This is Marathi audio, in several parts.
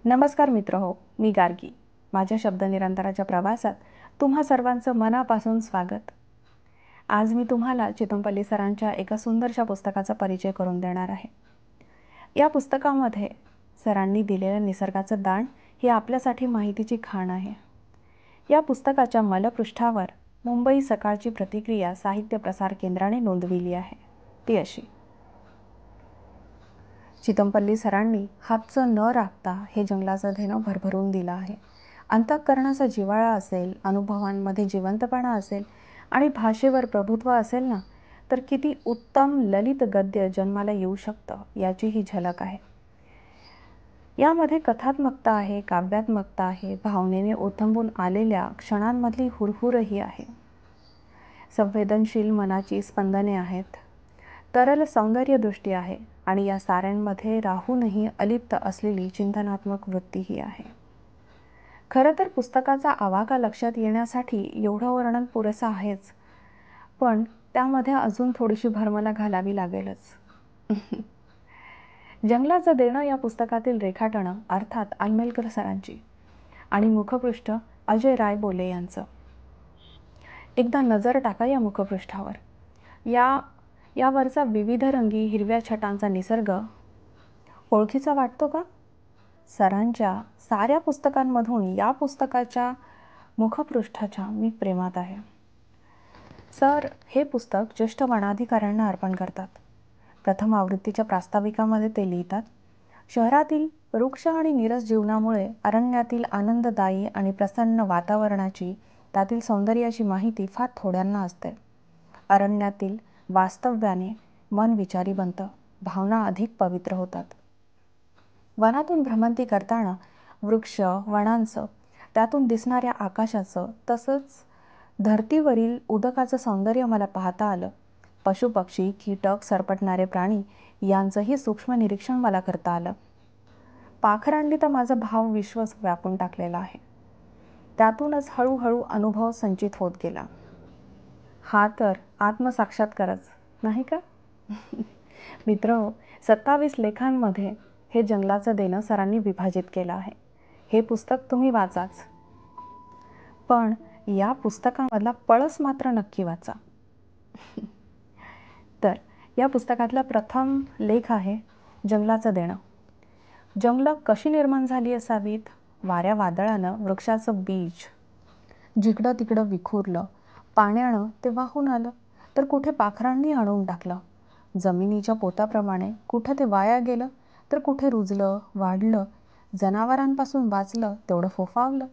नमस्कार मित्र हो, मी गार्गी. माझ्या शब्दनिरंतराच्या प्रवासात तुम्हा सर्वांचं मनापासून स्वागत. आज मी तुम्हाला चितमपल्ली सरांच्या एका सुंदरशा पुस्तकाचा परिचय करून देणार आहे. या पुस्तकामध्ये सरांनी दिलेलं निसर्गाचं दान ही आपल्यासाठी माहितीची खाण आहे. या पुस्तकाच्या मलपृष्ठावर मुंबई सकाळची प्रतिक्रिया साहित्य प्रसार केंद्राने नोंदविली आहे. ती अशी: चितमपल्ली सरांनी हातचं न राखता हे जंगलाचं देणं भरभरून दिलं आहे. अंतःकरणाचा जिव्हाळा असेल, अनुभवांमध्ये जिवंतपणा असेल आणि भाषेवर प्रभुत्व असेल ना, तर किती उत्तम ललित गद्य जन्माला येऊ शकतं याची ही झलक आहे. यामध्ये कथात्मकता आहे, काव्यात्मकता आहे, भावनेने ओथंबून आलेल्या क्षणांमधली हुरहुरही आहे. संवेदनशील मनाची स्पंदने आहेत, तरल सौंदर्यदृष्टी आहे आणि या साऱ्यांमध्ये राहूनही अलिप्त असलेली चिंतनात्मक वृत्तीही आहे. खरं तर पुस्तकाचा आवाका लक्षात येण्यासाठी एवढं वर्णन पुरेसं आहेच, पण त्यामध्ये अजून थोडीशी भरमला घालावी लागेलच. जंगलाचं देणं या पुस्तकातील रेखाटनं अर्थात आलमेलकर सरांची आणि मुखपृष्ठ अजय रायबोले यांचं. एकदा नजर टाका या मुखपृष्ठावर. यावरचा विविध रंगी हिरव्या छटांचा निसर्ग ओळखीचा वाटतो का? सरांच्या साऱ्या पुस्तकांमधून या पुस्तकाच्या मुखपृष्ठाच्या मी प्रेमात आहे. सर हे पुस्तक ज्येष्ठ वनाधिकाऱ्यांना अर्पण करतात. प्रथम आवृत्तीच्या प्रास्ताविकामध्ये ते लिहितात: शहरातील वृक्ष आणि नीरस जीवनामुळे अरण्यातील आनंददायी आणि प्रसन्न वातावरणाची, त्यातील सौंदर्याची माहिती फार थोड्यांना असते. अरण्यातील वास्तव्याने मन विचारी बनतं, भावना अधिक पवित्र होतात. वनातून भ्रमंती करताना वृक्ष, वनांचं, त्यातून दिसणाऱ्या आकाशाचं, तसंच धर्तीवरील उदकाचं सौंदर्य मला पाहता आलं. पशुपक्षी, कीटक, सरपटणारे प्राणी यांचंही सूक्ष्म निरीक्षण मला करता आलं. पाखरांनी तर माझं भाव विश्वच व्यापून टाकलेला आहे. त्यातूनच हळूहळू अनुभव संचित होत गेला. हा तर आत्मसाक्षात्कारच नाही का? मित्रहो, 27 लेखांमध्ये हे जंगलाचं देणं सरांनी विभाजित केलं आहे. हे पुस्तक तुम्ही वाचाच, पण या पुस्तकामधला पळस मात्र नक्की वाचा. तर या पुस्तकातला प्रथम लेख आहे जंगलाचं देणं. जंगलं कशी निर्माण झाली असावीत? वाऱ्या वादळानं वृक्षाचं बीज जिकडं तिकडं विखुरलं, पाण्यानं ते वाहून आलं, तर कुठे पाखरांनी आणून टाकलं. जमिनीच्या पोताप्रमाणे कुठं ते वाया गेलं, तर कुठे रुजलं, वाढलं, जनावरांपासून वाचलं तेवढं फोफावलं,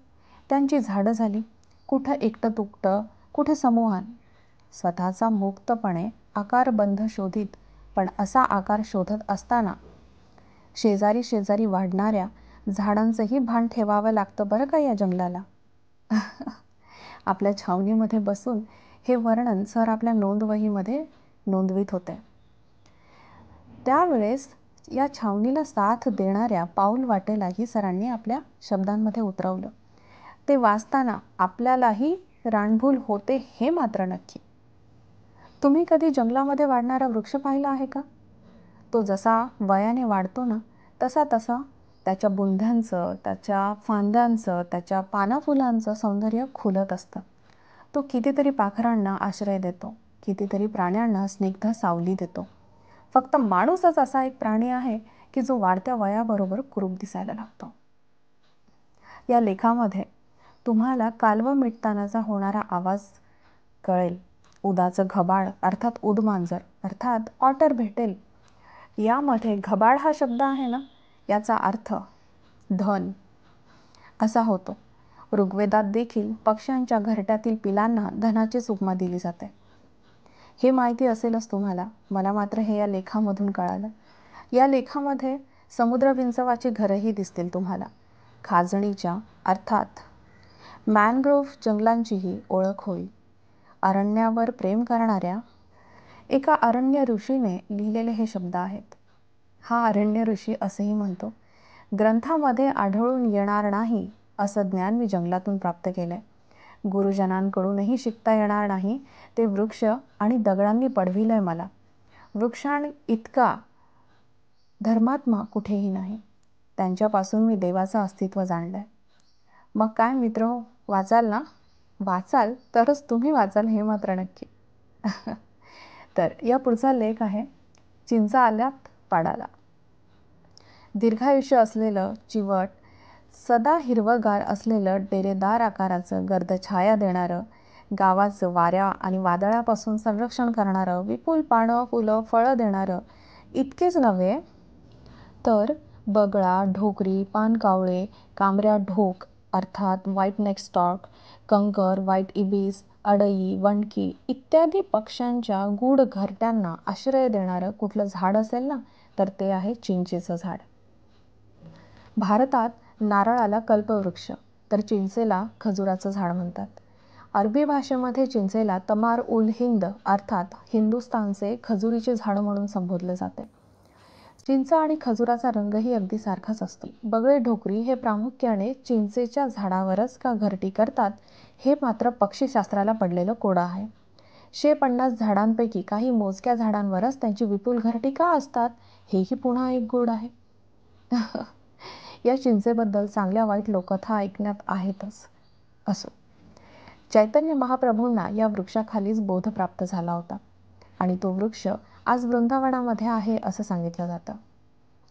त्यांची झाडं झाली. कुठं एकटं तुकटं, कुठे समूहान. स्वतःचा मुक्तपणे आकारबंध शोधित, पण असा आकार शोधत असताना शेजारी शेजारी वाढणाऱ्या झाडांचंही भान ठेवावं लागतं बरं का या जंगलाला. आपल्या छावणीमध्ये बसून हे वर्णन सर आपल्या नोंदवहीमध्ये नोंदवित होते. त्यावेळेस या छावणीला साथ देणाऱ्या पाऊल वाटेलाही सरांनी आपल्या शब्दांमध्ये उतरवलं. ते वाचताना आपल्यालाही रानभूल होते हे मात्र नक्की. तुम्ही कधी जंगलामध्ये वाढणारा वृक्ष पाहिला आहे का? तो जसा वयाने वाढतो ना, तसा तसा त्याच्या बुंध्यांचं, त्याच्या फांद्यांचं, त्याच्या पानाफुलांचं सौंदर्य खुलत असतं. तो कितीतरी पाखरांना आश्रय देतो, कितीतरी प्राण्यांना स्निग्ध सावली देतो. फक्त माणूसच असा एक प्राणी आहे की जो वाढत्या वयाबरोबर कुरूप दिसायला लागतो. या लेखामध्ये तुम्हाला कालवं मिटतानाचा होणारा आवाज कळेल. उदाचं घबाड अर्थात उदमांजर अर्थात ऑटर भेटेल. यामध्ये घबाड हा शब्द आहे ना, याचा अर्थ धन असा होतो. ऋग्वेदात देखील पक्ष्यांच्या घरट्यातील पिलांना धनाचीच उपमा दिली जाते. हे माहिती असेलच तुम्हाला, मला मात्र हे या लेखामधून कळालं. या लेखामध्ये समुद्रविंचवाची घरंही दिसतील तुम्हाला. खाजणीच्या अर्थात मॅनग्रोव्ह जंगलांचीही ओळख होईल. अरण्यावर प्रेम करणाऱ्या एका अरण्य ऋषीने लिहिलेले हे शब्द आहेत. हा अरण्य ऋषी असेही म्हणतो: ग्रंथामध्ये आढळून येणार नाही असं ज्ञान मी जंगलातून प्राप्त केलंय. गुरुजनांकडूनही शिकता येणार नाही ते वृक्ष आणि दगडांनी पडविलंय मला. वृक्षां इतका धर्मात्मा कुठेही नाही. त्यांच्यापासून मी देवाचं अस्तित्व जाणलंय. मग काय मित्र, वाचाल ना? वाचाल तरच तुम्ही वाचाल हे मात्र नक्की. तर या पुढचा लेख आहे चिंचा आल्यात पाडाला. दीर्घायुष्य असलेलं, चिवट, सदा हिरवंगार असलेलं, डेरेदार आकाराचं, गर्दछाया देणारं, गावाचं वाऱ्या आणि वादळापासून संरक्षण करणारं, विपुल पानं, फुलं, फळं देणारं, इतकेच नव्हे तर बगळा, ढोकरी, पानकावळे, कांबऱ्या ढोक अर्थात व्हाईट नेक स्टॉर्क, कंकर, व्हाईट इबीस, अडई, वणकी इत्यादी पक्ष्यांच्या गूढ घरट्यांना आश्रय देणारं कुठलं झाड असेल ना, तर ते आहे चिंचेचं झाड. भारतात नारळाला कल्पवृक्ष तर चिंचेला खजुराचं झाड म्हणतात. अरबी भाषेमध्ये चिंचेला तमार उल हिंद अर्थात हिंदुस्थानचे खजुरीचे झाड म्हणून संबोधले जाते. चिंच आणि खजुराचा रंगही अगदी सारखाच असतो. बगळे, ढोकरी हे प्रामुख्याने चिंचेच्या झाडावरच का घरटी करतात हे मात्र पक्षीशास्त्राला पडलेलं कोडं आहे. 150 झाडांपैकी काही मोजक्या झाडांवरच त्यांची विपुल घरटी का असतात हेही पुन्हा एक गोड आहे. या चिंचेबद्दल चांगल्या वाईट लोककथा ऐकण्यात आहेतच. असो, चैतन्य महाप्रभूंना या वृक्षाखालीच बोध प्राप्त झाला होता आणि तो वृक्ष आज वृंदावनामध्ये आहे असं सांगितलं जातं.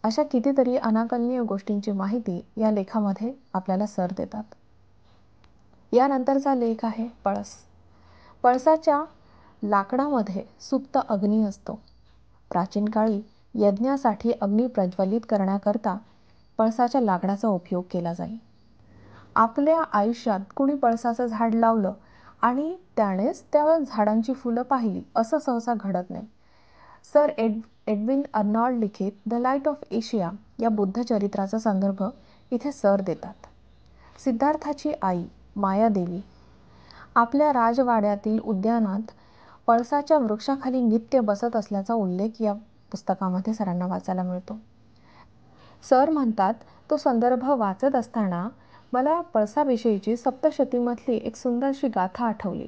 अशा कितीतरी अनाकलनीय गोष्टींची माहिती या लेखामध्ये आपल्याला सर देतात. यानंतरचा लेख आहे पळस. पळसाच्या लाकडामध्ये सुप्त अग्नी असतो. प्राचीन काळी यज्ञासाठी अग्नी प्रज्वलित करण्याकरता पळसाच्या लाकडाचा उपयोग केला जाई. आपल्या आयुष्यात कुणी पळसाचं झाड लावलं आणि त्यानेच त्या झाडांची फुलं पाहिली असं सहसा घडत नाही. सर एडविन अर्नॉल्ड लिखित द लाईट ऑफ एशिया या बुद्ध चरित्राचा संदर्भ इथे सर देतात. सिद्धार्थाची आई मायादेवी आपल्या राजवाड्यातील उद्यानात पळसाच्या वृक्षाखाली नित्य बसत असल्याचा उल्लेख या पुस्तकामध्ये सरांना वाचायला मिळतो. सर म्हणतात, तो संदर्भ वाचत असताना मला पळसाविषयीची सप्तशतीमधली एक सुंदरशी गाथा आठवली.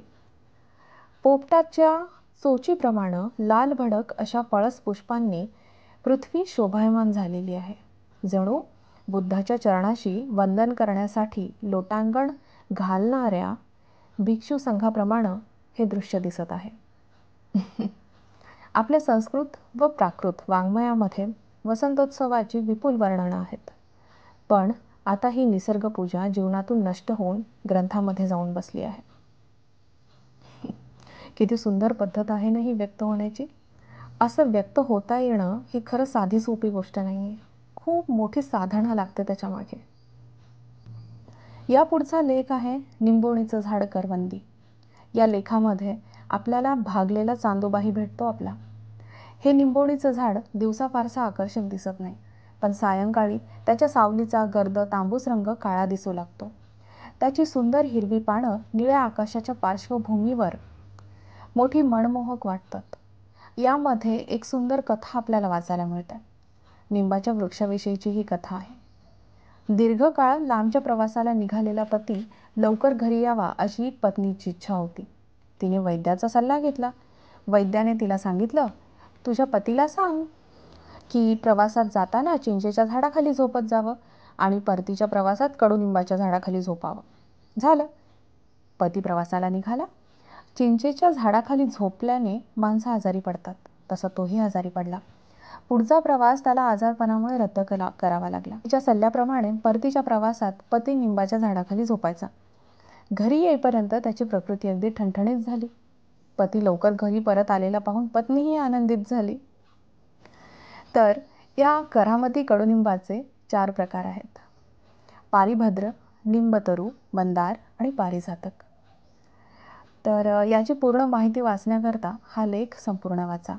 पोपटाच्या चोचीप्रमाणे लाल भडक अशा पळस पुष्पांनी पृथ्वी शोभायमान झालेली आहे. जणू बुद्धाच्या चरणाशी वंदन करण्यासाठी लोटांगण घालणाऱ्या भिक्षू संघाप्रमाणे हे दृश्य दिसत आहे. आपल्या संस्कृत व प्राकृत वाङ्मयामध्ये वसंतोत्सवाची विपुल वर्णनं आहेत. पण आता ही निसर्गपूजा जीवनातून नष्ट होऊन ग्रंथामध्ये जाऊन बसली आहे. किती सुंदर पद्धत आहे ना ही व्यक्त होण्याची. असं व्यक्त होता येणं ही खरं साधी सोपी गोष्ट नाही आहे. खूप मोठी साधना लागते त्याच्यामागे. या पुढचा लेख आहे निंबोणीचं झाड करवंदी. या लेखामध्ये आपल्याला भागलेला चांदोबाही भेटतो आपला. हे निंबोणीचं झाड दिवसा फारसं आकर्षक दिसत नाही, पण सायंकाळी त्याच्या सावलीचा गर्द तांबूस रंग काळा दिसू लागतो. त्याची सुंदर हिरवी पानं निळ्या आकाशाच्या पार्श्वभूमीवर मोठी मनमोहक वाटतात. यामध्ये एक सुंदर कथा आपल्याला वाचायला मिळते. निंबाच्या वृक्षाविषयीची ही कथा आहे. दीर्घकाळ लांबच्या प्रवासाला निघालेला पती लवकर घरी यावा अशी पत्नीची इच्छा होती. तिने वैद्याचा सल्ला घेतला. वैद्याने तिला सांगितलं, तुझ्या पतीला सांग की प्रवासात जाताना चिंचेच्या झाडाखाली झोपत जावं आणि परतीच्या प्रवासात कडुलिंबाच्या झाडाखाली झोपावं. झालं. पती प्रवासाला निघाला. चिंचेच्या झाडाखाली झोपल्याने माणसं आजारी पडतात, तसा तोही आजारी पडला. पुढचा प्रवास त्याला आजारपणामुळे रद्द करावा लागला. तिच्या सल्ल्याप्रमाणे परतीच्या प्रवासात पती निंबाच्या झाडाखाली झोपायचा. घरी येईपर्यंत त्याची प्रकृती अगदी ठणठणीत झाली. पती लवकर घरी परत आलेला पाहून पत्नीही आनंदित झाली. तर या करामती कडुनिंबाचे 4 प्रकार आहेत: पारिभद्र, निंबतरू, मंदार आणि पारिजातक. तर याची पूर्ण माहिती वाचण्याकरता हा लेख संपूर्ण वाचा.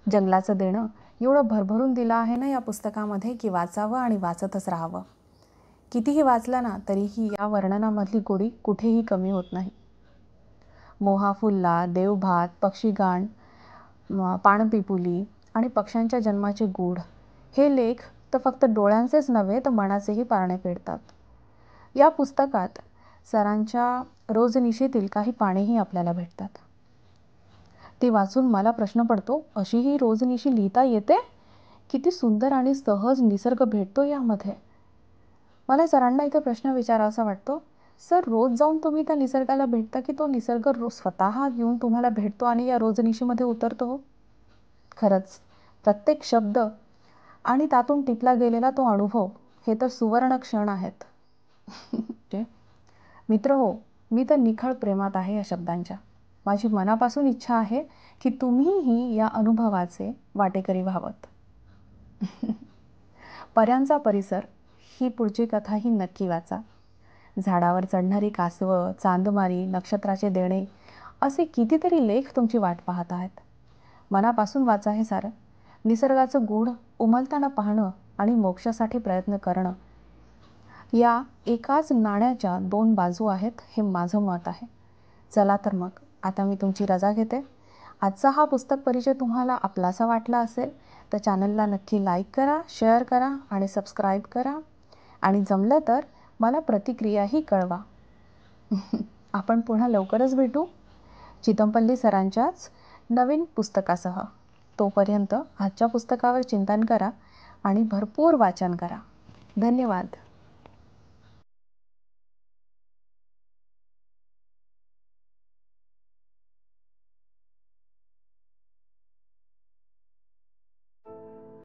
जंगलाचं देणं एवढं भरभरून दिलं आहे ना या पुस्तकामध्ये की वाचावं आणि वाचतच राहावं. कितीही वाचलं ना तरीही या वर्णनामधली गोडी कुठेही कमी होत नाही. मोहा फुलला, देवभात, पक्षीगाण, पाणपिपुली आणि पक्ष्यांच्या जन्माचे गूढ हे लेख तर फक्त डोळ्यांचेच नव्हे तर मनाचेही पारणे फेडतात. या पुस्तकात सरांच्या रोजनिशीतील काही पानेही आपल्याला भेटतात. ती वाचून मला प्रश्न पडतो, अशी ही रोजनिशी लिहिता येते किती सुंदर आणि सहज निसर्ग भेटतो यामध्ये. मला सरांना इथे प्रश्न विचारावासा वाटतो, सर रोज जाऊन तुम्ही त्या निसर्गाला भेटता की तो निसर्ग रोज स्वतः येऊन तुम्हाला भेटतो आणि या रोजनिशीमध्ये उतरतो हो? खरंच प्रत्येक शब्द आणि त्यातून टिपला गेलेला तो अनुभव हे तर सुवर्ण क्षण आहेत. मित्र हो, मी तर निखळ प्रेमात आहे या शब्दांच्या. माझी मनापासून इच्छा आहे की तुम्हीही या अनुभवाचे वाटेकरी व्हावत. पर्यांचा परिसर ही पुढची कथा ही नक्की वाचा. झाडावर चढणारी कासवं, चांदमारी, नक्षत्राचे देणे असे कितीतरी लेख तुमची वाट पाहत आहेत. मनापासून वाचा हे सारं. निसर्गाचं गूढ उमलताना पाहणं आणि मोक्षासाठी प्रयत्न करणं या एकाच नाण्याच्या 2 बाजू आहेत हे माझं मत आहे. चला तर मग आता मी तुमची रजा घेते. आजचा हा पुस्तक परिचय तुम्हाला आपलासा वाटला असेल तर चॅनलला नक्की लाईक करा, शेअर करा आणि सबस्क्राईब करा आणि जमलं तर मला प्रतिक्रियाही कळवा. आपण पुन्हा लवकरच भेटू चितमपल्ली सरांच्याच नवीन पुस्तकासह. तोपर्यंत आजच्या पुस्तकावर चिंतन करा आणि भरपूर वाचन करा. धन्यवाद.